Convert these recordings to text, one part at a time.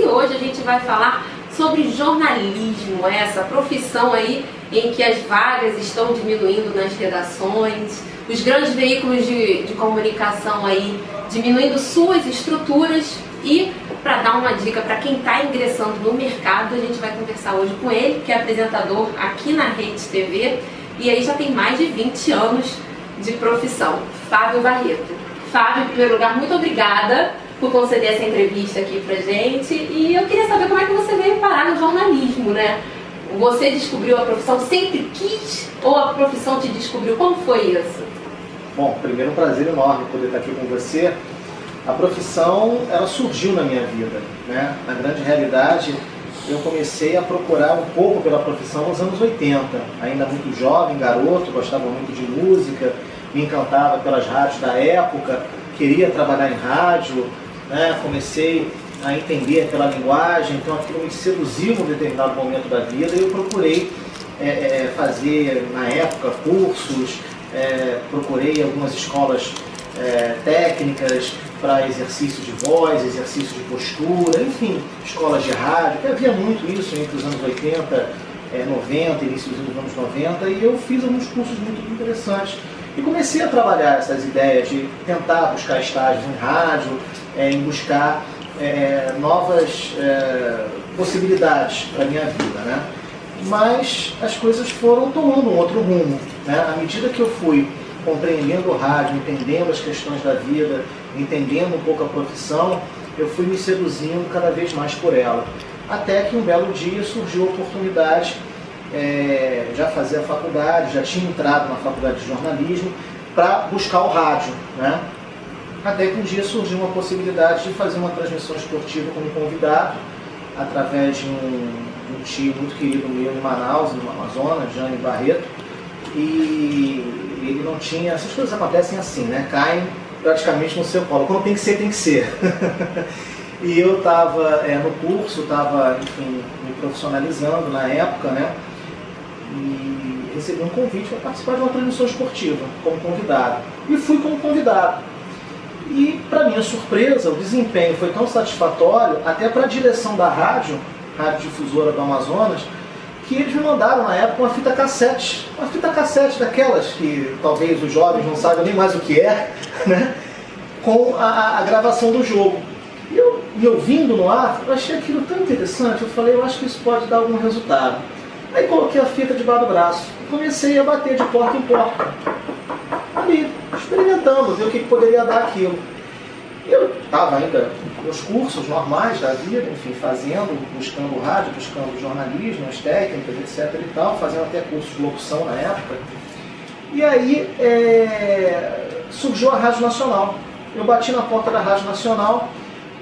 hoje a gente vai falar sobre jornalismo, essa profissão aí em que as vagas estão diminuindo nas redações, os grandes veículos de comunicação aí diminuindo suas estruturas. E para dar uma dica para quem está ingressando no mercado, a gente vai conversar hoje com ele, que é apresentador aqui na Rede TV e aí já tem mais de 20 anos de profissão, Fábio Barreto. Fábio, em primeiro lugar, muito obrigada por conceder essa entrevista aqui pra gente. E eu queria saber como é que você veio parar no jornalismo, né? Você descobriu a profissão, sempre quis, ou a profissão te descobriu? Como foi isso? Bom, primeiro um prazer enorme poder estar aqui com você. A profissão, ela surgiu na minha vida, né? Na grande realidade, eu comecei a procurar um pouco pela profissão nos anos 80. Ainda muito jovem, garoto, gostava muito de música, me encantava pelas rádios da época, queria trabalhar em rádio, né? Comecei a entender pela linguagem, então aquilo me seduziu em um determinado momento da vida e eu procurei fazer, na época, cursos, procurei algumas escolas técnicas para exercício de voz, exercício de postura, enfim, escolas de rádio, que havia muito isso entre os anos 80, 90, início dos anos 90, e eu fiz alguns cursos muito interessantes. E comecei a trabalhar essas ideias de tentar buscar estágios em rádio, em buscar novas possibilidades para a minha vida, né? Mas as coisas foram tomando um outro rumo, né? À medida que eu fui compreendendo o rádio, entendendo as questões da vida, entendendo um pouco a profissão, eu fui me seduzindo cada vez mais por ela. Até que um belo dia surgiu a oportunidade, já fazia a faculdade, já tinha entrado na faculdade de jornalismo, para buscar o rádio, né? Até que um dia surgiu uma possibilidade de fazer uma transmissão esportiva como convidado, através de um tio muito querido meu em Manaus, no Amazonas, Jânio Barreto, e ele não tinha, essas coisas acontecem assim, né? Caem praticamente no seu colo. Quando tem que ser, tem que ser. E eu estava no curso, estava, enfim, me profissionalizando na época, né? E recebi um convite para participar de uma transmissão esportiva como convidado. E fui como convidado. E, para minha surpresa, o desempenho foi tão satisfatório, até para a direção da rádio difusora do Amazonas, que eles me mandaram na época uma fita cassete daquelas que talvez os jovens não saibam nem mais o que é, né? Com a gravação do jogo. E eu, me ouvindo no ar, eu achei aquilo tão interessante, eu falei, eu acho que isso pode dar algum resultado. Aí coloquei a fita debaixo do braço e comecei a bater de porta em porta, ali, experimentando, ver o que poderia dar aquilo. Eu estava ainda nos cursos normais da vida, enfim, buscando rádio, buscando jornalismo, as técnicas, etc. e tal, fazendo até cursos de locução na época. E aí surgiu a Rádio Nacional. Eu bati na porta da Rádio Nacional,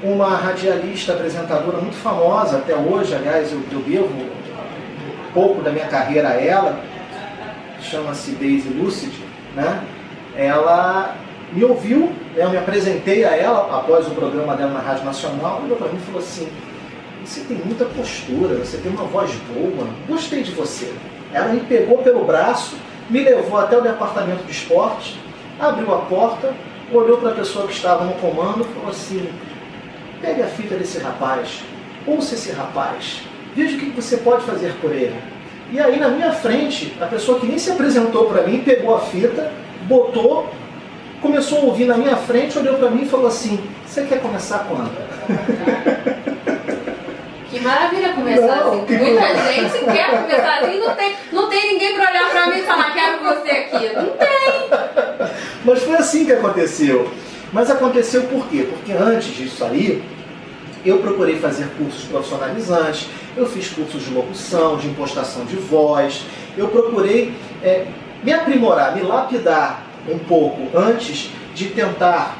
uma radialista, apresentadora muito famosa até hoje, aliás, eu devo um pouco da minha carreira a ela, chama-se Daisy Lucid, né? Ela me ouviu, eu me apresentei a ela após o programa dela na Rádio Nacional, olhou para mim e falou assim, você tem muita postura, você tem uma voz boa, gostei de você. Ela me pegou pelo braço, me levou até o departamento de esporte, abriu a porta, olhou para a pessoa que estava no comando e falou assim, pegue a fita desse rapaz, ouça esse rapaz, veja o que você pode fazer por ele. E aí na minha frente, a pessoa que nem se apresentou para mim, pegou a fita, botou, começou a ouvir na minha frente, olhou para mim e falou assim, você quer começar quando? Que maravilha começar assim. Muita gente quer começar assim, não tem ninguém para olhar para mim e falar, quero você aqui. Não tem. Mas foi assim que aconteceu. Mas aconteceu por quê? Porque antes disso aí, eu procurei fazer cursos profissionalizantes, eu fiz cursos de locução, de impostação de voz, eu procurei me aprimorar, me lapidar um pouco antes de tentar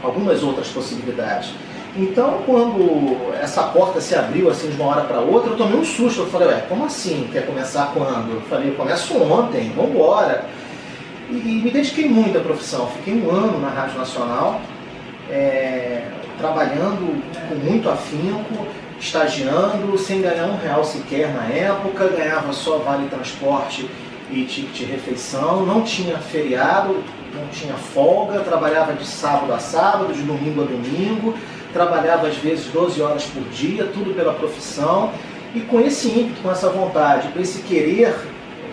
algumas outras possibilidades. Então, quando essa porta se abriu assim de uma hora para outra, eu tomei um susto. Eu falei, como assim? Quer começar quando? Eu falei, eu começo ontem, vamos embora. E me dediquei muito à profissão. Fiquei um ano na Rádio Nacional, trabalhando com muito afinco, estagiando, sem ganhar R$1 sequer na época, ganhava só vale transporte e ticket de refeição, não tinha feriado, não tinha folga, trabalhava de sábado a sábado, de domingo a domingo, trabalhava às vezes 12 horas por dia, tudo pela profissão, e com esse ímpeto, com essa vontade, com esse querer,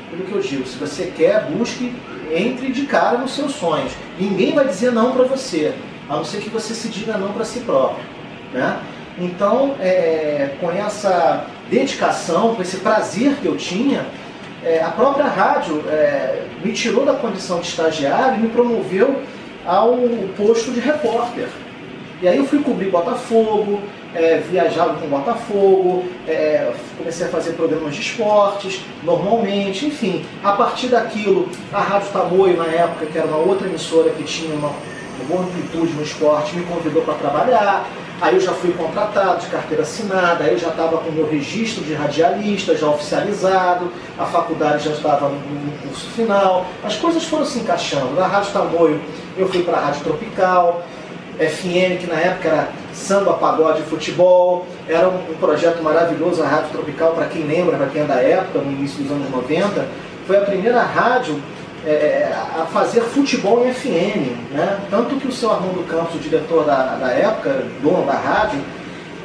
aquilo que eu digo, se você quer, busque, entre de cara nos seus sonhos. Ninguém vai dizer não para você, a não ser que você se diga não para si próprio, né? Então, com essa dedicação, com esse prazer que eu tinha, a própria rádio me tirou da condição de estagiário e me promoveu ao posto de repórter. E aí eu fui cobrir Botafogo, viajava com Botafogo, comecei a fazer programas de esportes, normalmente, enfim. A partir daquilo, a Rádio Tamoio, na época, que era uma outra emissora que tinha uma boa amplitude no esporte, me convidou para trabalhar. Aí eu já fui contratado de carteira assinada, aí eu já estava com o meu registro de radialista, já oficializado, a faculdade já estava no curso final, as coisas foram se encaixando. Na Rádio Tamoio eu fui para a Rádio Tropical, FM, que na época era samba, pagode e futebol, era um projeto maravilhoso, a Rádio Tropical, para quem lembra, para quem é da época, no início dos anos 90, foi a primeira rádio a fazer futebol em FM, né? Tanto que o seu Armando Campos, o diretor da época, dono da rádio,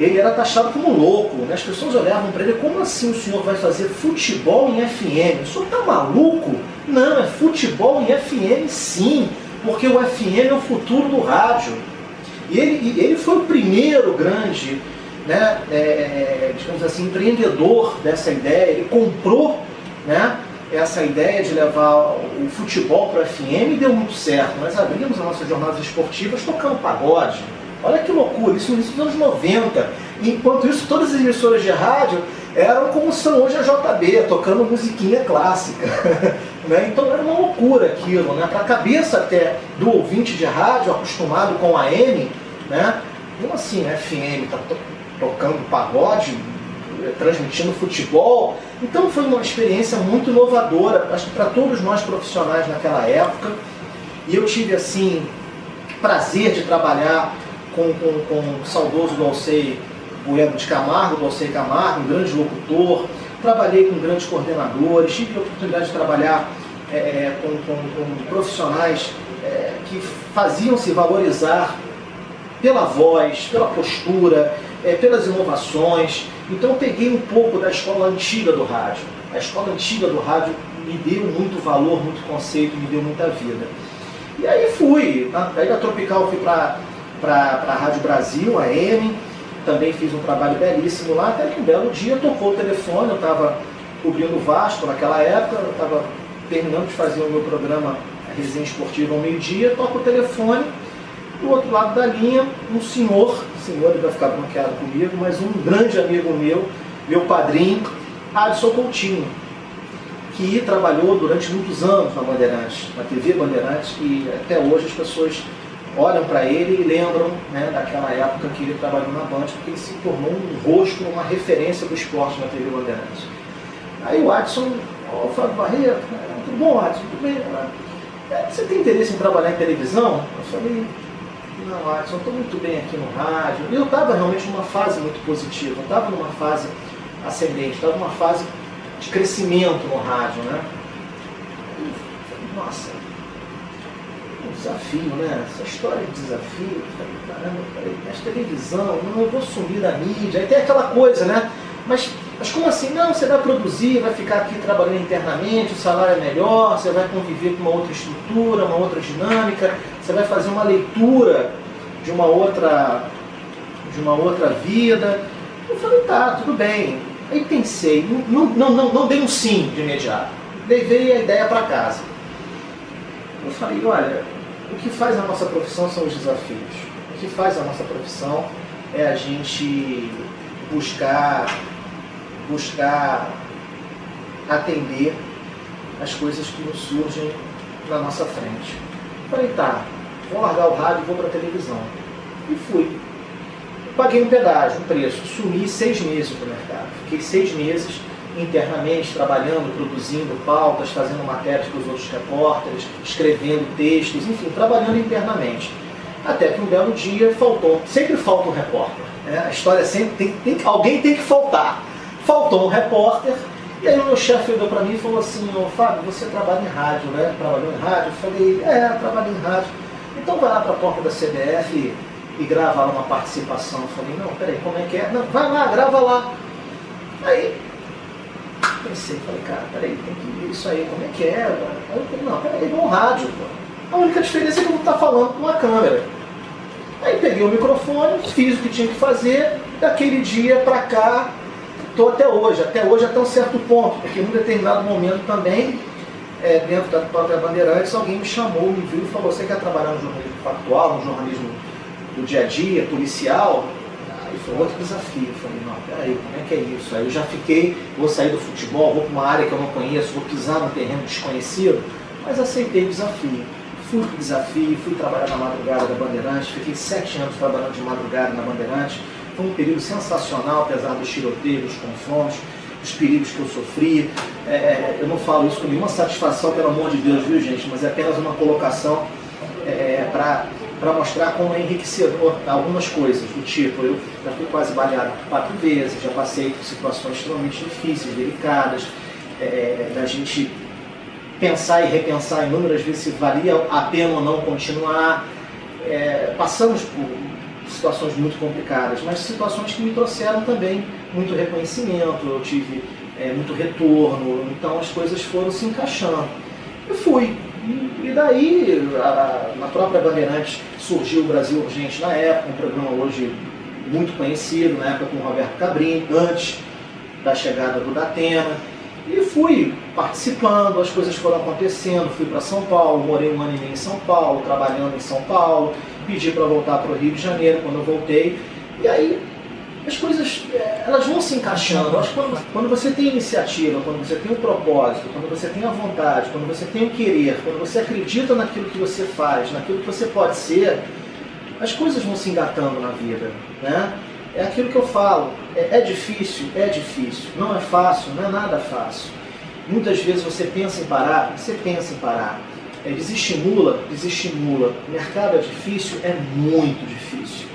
ele era taxado como louco, né? As pessoas olhavam para ele, como assim o senhor vai fazer futebol em FM? O senhor está maluco? Não, é futebol em FM sim, porque o FM é o futuro do rádio. E ele foi o primeiro grande, né, digamos assim, empreendedor dessa ideia. Ele comprou, né, essa ideia de levar o futebol para o FM e deu muito certo. Nós abrimos as nossas jornadas esportivas tocando pagode. Olha que loucura, isso nos anos 90. E, enquanto isso, todas as emissoras de rádio eram como são hoje a JB, tocando musiquinha clássica. Né? Então era uma loucura aquilo, né? Para a cabeça até do ouvinte de rádio, acostumado com AM, né? Como assim, né? FM está tocando pagode, transmitindo futebol. Então foi uma experiência muito inovadora, acho que para todos nós profissionais naquela época. E eu tive assim prazer de trabalhar com o saudoso Dalcei Bueno de Camargo, Dalcei Camargo, um grande locutor. Trabalhei com grandes coordenadores, tive a oportunidade de trabalhar com profissionais que faziam se valorizar pela voz, pela postura, pelas inovações. Então eu peguei um pouco da escola antiga do rádio. A escola antiga do rádio me deu muito valor, muito conceito, me deu muita vida. E aí fui, aí da Tropical fui para a Rádio Brasil, a M, também fiz um trabalho belíssimo lá, até que um belo dia tocou o telefone, eu estava cobrindo o Vasco naquela época, eu estava terminando de fazer o meu programa Resenha Esportiva ao meio-dia, toca o telefone, do outro lado da linha, um senhor, ele vai ficar bloqueado comigo, mas um grande amigo meu padrinho, Adson Coutinho, que trabalhou durante muitos anos na Bandeirantes, na TV Bandeirantes, e até hoje as pessoas olham para ele e lembram, né, daquela época que ele trabalhou na Band, porque ele se tornou um rosto, uma referência do esporte na TV Bandeirantes. Aí o Adson, o Fábio Barreto, tudo bom, Adson? Tudo bem? Você tem interesse em trabalhar em televisão? Eu falei, não, Adson, eu estou muito bem aqui no rádio. E eu estava realmente numa fase muito positiva, eu estava numa fase ascendente, estava numa fase de crescimento no rádio, né? E falei, nossa, um desafio, né? Essa história de desafio, eu falei, caramba, mas televisão, não, eu vou sumir da mídia, aí tem aquela coisa, né? Mas como assim? Não, você vai produzir, vai ficar aqui trabalhando internamente, o salário é melhor, você vai conviver com uma outra estrutura, uma outra dinâmica, você vai fazer uma leitura de uma outra vida. Eu falei, tá, tudo bem. Aí pensei, não dei um sim de imediato. Levei a ideia para casa. Eu falei, olha, o que faz a nossa profissão são os desafios. O que faz a nossa profissão é a gente buscar atender as coisas que nos surgem na nossa frente. Falei, tá, vou largar o rádio e vou para a televisão. E fui. Paguei um pedágio, um preço, sumi 6 meses do mercado. Fiquei 6 meses internamente trabalhando, produzindo pautas, fazendo matérias para os outros repórteres, escrevendo textos, enfim, trabalhando internamente. Até que um belo dia sempre falta um repórter. Né? A história sempre alguém tem que faltar. Faltou um repórter, e aí o meu chefe olhou para mim e falou assim, Fábio, você trabalha em rádio, né? Trabalhou em rádio? Eu falei, trabalho em rádio. Então vai lá para a porta da CBF e grava lá uma participação. Eu falei, não, peraí, como é que é? Não, vai lá, grava lá. Aí, pensei, falei, cara, peraí, tem que ver isso aí, como é que é? Aí eu falei, não, peraí, é igual rádio, pô. A única diferença é que eu vou estar falando com uma câmera. Aí peguei o microfone, fiz o que tinha que fazer, daquele dia pra cá, estou até hoje até um certo ponto, porque em um determinado momento também, dentro da própria Bandeirantes, alguém me chamou, me viu e falou, você quer trabalhar no jornalismo factual, no jornalismo do dia a dia, policial? Aí foi outro desafio. Eu falei, não, peraí, como é que é isso? Aí eu já fiquei, vou sair do futebol, vou para uma área que eu não conheço, vou pisar num terreno desconhecido, mas aceitei o desafio. Fui para o desafio, fui trabalhar na madrugada da Bandeirantes, fiquei 7 anos trabalhando de madrugada na Bandeirantes. Foi um período sensacional, apesar dos tiroteios, dos confrontos, dos perigos que eu sofri. Eu não falo isso com nenhuma satisfação, pelo amor de Deus, viu, gente? Mas é apenas uma colocação para mostrar como é enriquecedor algumas coisas, do tipo, eu já fui quase baleado 4 vezes, já passei por situações extremamente difíceis, delicadas, da gente pensar e repensar inúmeras vezes se valia a pena ou não continuar. Passamos por situações muito complicadas, mas situações que me trouxeram também muito reconhecimento, eu tive muito retorno, então as coisas foram se encaixando. Eu fui. E daí, na própria Bandeirantes, surgiu o Brasil Urgente na época, um programa hoje muito conhecido, na época com o Roberto Cabrini, antes da chegada do Datena. E fui participando, as coisas foram acontecendo, fui para São Paulo, morei 1 ano e meio em São Paulo, trabalhando em São Paulo, pedi para voltar para o Rio de Janeiro quando eu voltei. E aí, as coisas elas vão se encaixando. Eu acho que quando você tem iniciativa, quando você tem um propósito, quando você tem a vontade, quando você tem o querer, quando você acredita naquilo que você faz, naquilo que você pode ser, as coisas vão se engatando na vida, né? É aquilo que eu falo, é difícil, não é fácil, não é nada fácil. Muitas vezes você pensa em parar, desestimula. O mercado é difícil, é muito difícil.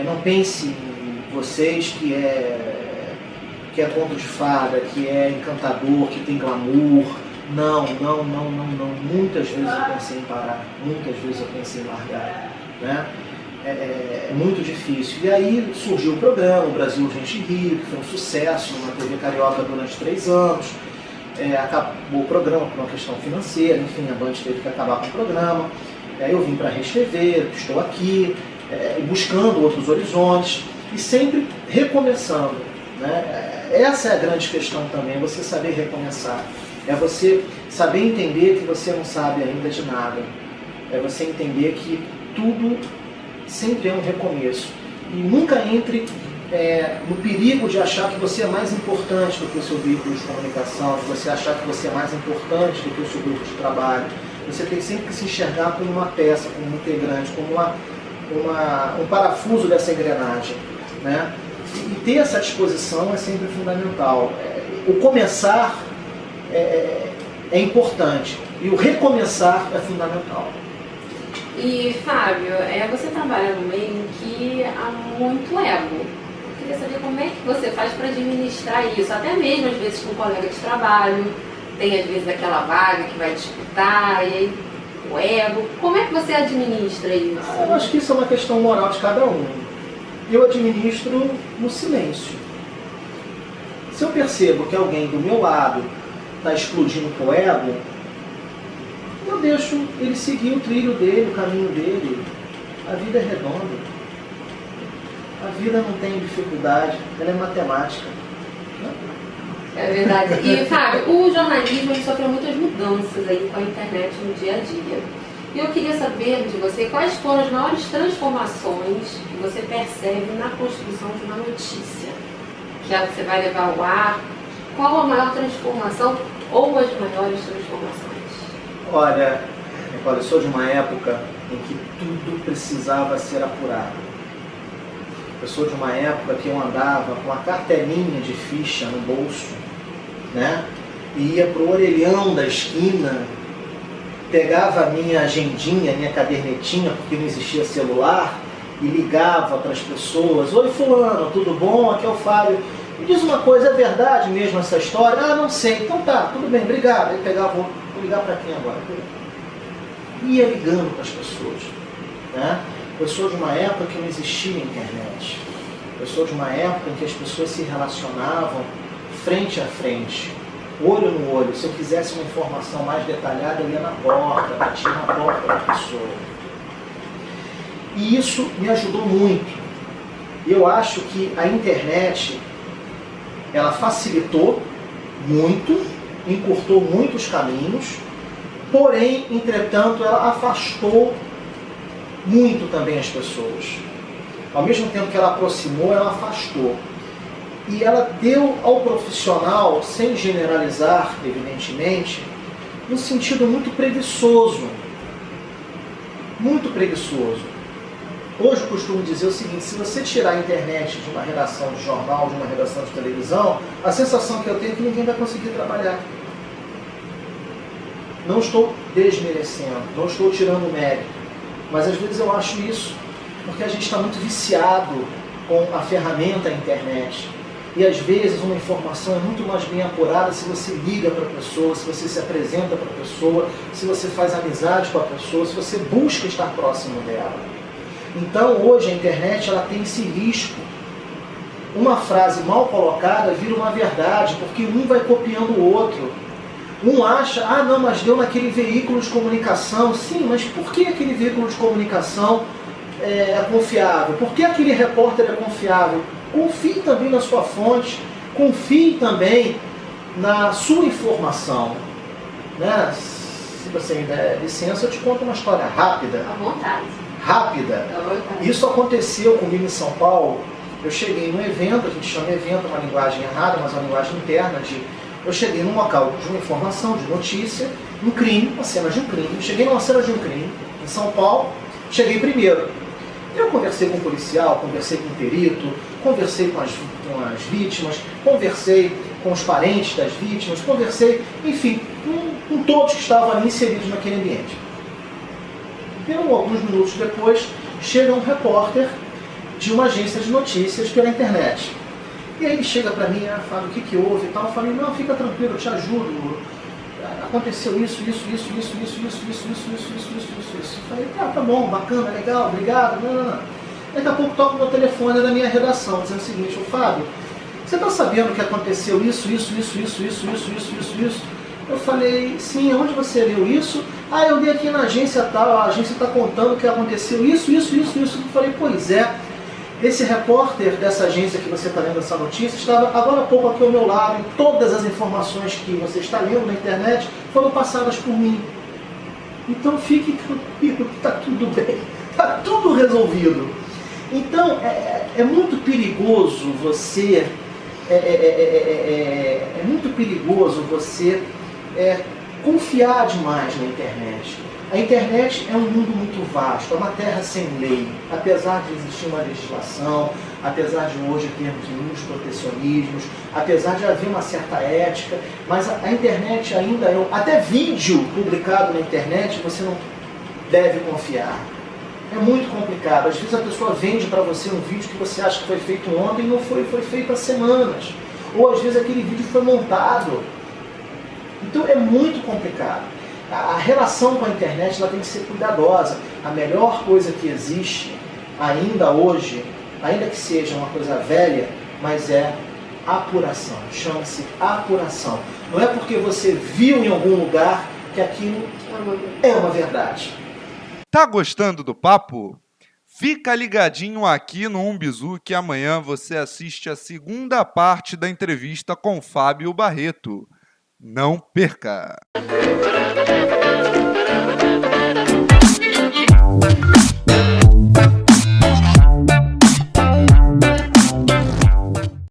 Não pense em vocês que é conto de fada, que é encantador, que tem glamour. Não. Muitas vezes eu pensei em parar, muitas vezes eu pensei em largar, né? É muito difícil. E aí surgiu o programa, o Brasil Urgente Rio, que foi um sucesso na TV Carioca durante 3 anos. Acabou o programa por uma questão financeira, enfim, a Band teve que acabar com o programa. Eu vim para a Rede TV, estou aqui, buscando outros horizontes e sempre recomeçando, né? Essa é a grande questão também, você saber recomeçar. É você saber entender que você não sabe ainda de nada. É você entender que tudo sempre é um recomeço. E nunca entre no perigo de achar que você é mais importante do que o seu veículo de comunicação, de você achar que você é mais importante do que o seu grupo de trabalho. Você tem sempre que se enxergar como uma peça, como um integrante, como um parafuso dessa engrenagem, né? E ter essa disposição é sempre fundamental. O começar é importante e o recomeçar é fundamental. E Fábio, você trabalha no meio em que há muito ego. Eu queria saber como é que você faz para administrar isso, até mesmo às vezes com um colega de trabalho, tem às vezes aquela vaga que vai disputar, e aí o ego. Como é que você administra isso? Eu acho que isso é uma questão moral de cada um. Eu administro no silêncio. Se eu percebo que alguém do meu lado está explodindo com o ego, eu deixo ele seguir o trilho dele, o caminho dele. A vida é redonda. A vida não tem dificuldade, ela é matemática. É verdade. E Fábio, o jornalismo sofreu muitas mudanças aí com a internet no dia a dia. E eu queria saber de você quais foram as maiores transformações que você percebe na construção de uma notícia, que você vai levar ao ar. Qual a maior transformação ou as maiores transformações? Olha, eu sou de uma época em que tudo precisava ser apurado. Eu sou de uma época que eu andava com a cartelinha de ficha no bolso, né? E ia pro orelhão da esquina, pegava a minha agendinha, minha cadernetinha, porque não existia celular, e ligava para as pessoas. Oi fulano, tudo bom? Aqui é o Fábio. Me diz uma coisa, é verdade mesmo essa história? Ah, não sei. Então tá, tudo bem, obrigado. Aí pegava, vou ligar para quem agora? Ia ligando para as pessoas, né? Eu sou de uma época que não existia internet. Eu sou de uma época em que as pessoas se relacionavam frente a frente, olho no olho. Se eu quisesse uma informação mais detalhada, eu ia na porta, batia na porta da pessoa. E isso me ajudou muito. Eu acho que a internet, ela facilitou muito, encurtou muitos caminhos, porém, entretanto, ela afastou muito também as pessoas. Ao mesmo tempo que ela aproximou, ela afastou. E ela deu ao profissional, sem generalizar, evidentemente, um sentido muito preguiçoso. Muito preguiçoso. Hoje eu costumo dizer o seguinte: se você tirar a internet de uma redação de jornal, de uma redação de televisão, a sensação que eu tenho é que ninguém vai conseguir trabalhar. Não estou desmerecendo, não estou tirando mérito, mas às vezes eu acho isso, porque a gente está muito viciado com a ferramenta internet. E às vezes uma informação é muito mais bem apurada se você liga para a pessoa, se você se apresenta para a pessoa, se você faz amizade com a pessoa, se você busca estar próximo dela. Então hoje a internet ela tem esse risco. Uma frase mal colocada vira uma verdade, porque um vai copiando o outro. Um acha, ah não, mas deu naquele veículo de comunicação. Sim, mas por que aquele veículo de comunicação é confiável? Por que aquele repórter é confiável? Confie também na sua fonte, confie também na sua informação. Né? Se você me der licença, eu te conto uma história rápida. À vontade. Rápida. À vontade. Isso aconteceu comigo em São Paulo. Eu cheguei num evento, a gente chama evento, uma linguagem errada, mas uma linguagem interna de... Eu cheguei num local de uma informação, de notícia, um crime, uma cena de um crime. Cheguei numa cena de um crime, em São Paulo, cheguei primeiro. Eu conversei com o policial, conversei com o perito, conversei com as vítimas, conversei com os parentes das vítimas, conversei, enfim, com todos que estavam ali inseridos naquele ambiente. E alguns minutos depois, chega um repórter de uma agência de notícias pela internet. E aí ele chega para mim, fala o que houve e tal. Eu falei, não, fica tranquilo, eu te ajudo. Aconteceu isso. Eu falei, tá bom, bacana, legal, obrigado. Não. Daqui a pouco toca o meu telefone da minha redação, dizendo o seguinte: ô Fábio, você está sabendo que aconteceu isso? Eu falei, sim, onde você leu isso? Ah, eu li aqui na agência tal, a agência está contando que aconteceu isso. Eu falei, pois é. Esse repórter dessa agência que você está lendo essa notícia estava agora há pouco aqui ao meu lado, e todas as informações que você está lendo na internet foram passadas por mim. Então fique tranquilo, está tudo bem, está tudo resolvido. Então é muito perigoso você confiar demais na internet. A internet é um mundo muito vasto, é uma terra sem lei. Apesar de existir uma legislação, apesar de hoje termos muitos protecionismos, apesar de haver uma certa ética, mas a internet ainda é... Até vídeo publicado na internet você não deve confiar. É muito complicado. Às vezes a pessoa vende para você um vídeo que você acha que foi feito ontem e não foi feito há semanas. Ou às vezes aquele vídeo foi montado. Então é muito complicado. A relação com a internet ela tem que ser cuidadosa. A melhor coisa que existe, ainda hoje, ainda que seja uma coisa velha, mas é apuração. Chama-se apuração. Não é porque você viu em algum lugar que aquilo é uma verdade. Tá gostando do papo? Fica ligadinho aqui no Umbizu que amanhã você assiste a segunda parte da entrevista com Fábio Barreto. Não perca!